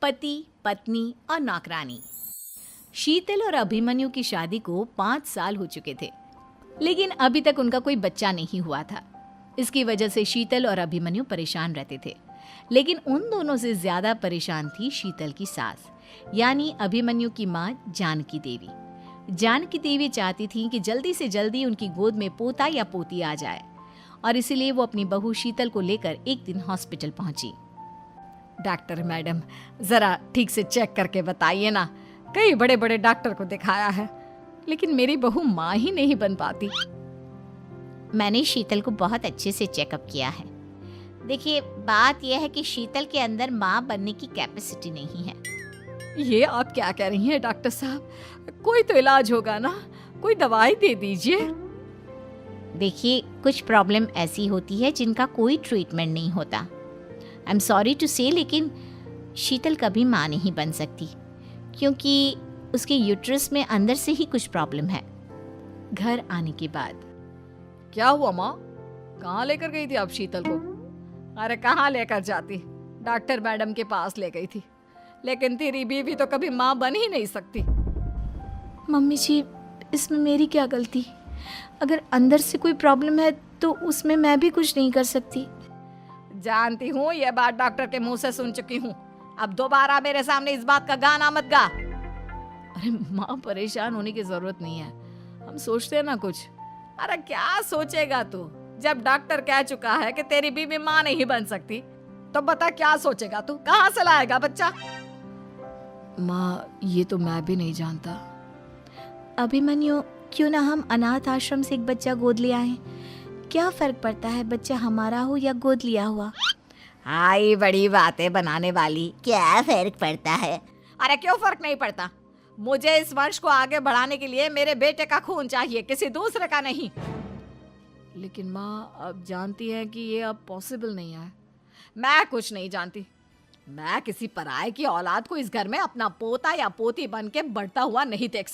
पति, पत्नी और नौकरानी। शीतल और अभिमन्यु की शादी को 5 साल हो चुके थे, लेकिन अभी तक उनका कोई बच्चा नहीं हुआ था। इसकी वजह से शीतल और अभिमन्यु परेशान रहते थे, लेकिन उन दोनों से ज्यादा परेशान थी शीतल की सास, यानी अभिमन्यु की माँ जानकी देवी। जानकी देवी चाहती थी कि जल्दी से जल्दी उनकी गोद में पोता या पोती आ जाए, और इसीलिए वो अपनी बहू शीतल को लेकर एक दिन हॉस्पिटल पहुंची। डॉक्टर मैडम, जरा ठीक से चेक करके बताइए ना। कई बड़े बड़े डॉक्टर को दिखाया है, लेकिन मेरी बहू माँ ही नहीं बन पाती। मैंने शीतल को बहुत अच्छे से चेकअप किया है। देखिए, बात यह है कि शीतल के अंदर माँ बनने की कैपेसिटी नहीं है। ये आप क्या कह रही हैं डॉक्टर साहब? कोई तो इलाज होगा ना, कोई दवाई दे दीजिए। देखिए, कुछ प्रॉब्लम ऐसी होती है जिनका कोई ट्रीटमेंट नहीं होता। आई एम सॉरी टू से, लेकिन शीतल कभी माँ नहीं बन सकती, क्योंकि उसके यूट्रस में अंदर से ही कुछ प्रॉब्लम है। घर आने के बाद क्या हुआ माँ? कहाँ लेकर गई थी आप शीतल को? अरे कहाँ लेकर जाती, डॉक्टर मैडम के पास ले गई थी, लेकिन तेरी बीवी तो कभी माँ बन ही नहीं सकती। मम्मी जी, इसमें मेरी क्या गलती? अगर अंदर से कोई प्रॉब्लम है तो उसमें मैं भी कुछ नहीं कर सकती। जानती हूँ, ये बात डॉक्टर के मुंह से सुन चुकी हूँ। अब दोबारा मेरे सामने इस बात का गाना मत गा। अरे माँ, परेशान होने की जरूरत नहीं है, हम सोचते हैं ना कुछ। अरे क्या सोचेगा तू? जब डॉक्टर कह चुका है कि तेरी बीवी माँ नहीं बन सकती, तो बता क्या सोचेगा तू? कहाँ से लाएगा बच्चा? माँ, ये तो मैं भी नहीं जानता। अभिमन्यु, क्यों ना हम अनाथ आश्रम से एक बच्चा गोद ले आए? क्या फर्क पड़ता है बच्चा हमारा हो या गोद लिया हुआ? आई बड़ी बातें बनाने वाली। क्या फर्क पड़ता है? अरे क्यों फर्क नहीं पड़ता? मुझे इस वंश को आगे बढ़ाने के लिए मेरे बेटे का खून चाहिए, किसी दूसरे का नहीं। लेकिन माँ, आप जानती हैं कि ये अब पॉसिबल नहीं है। मैं कुछ नहीं जानती। मैं किसी पराये की औलाद को इस घर में अपना पोता या पोती बन के बढ़ता हुआ नहीं देख सकती।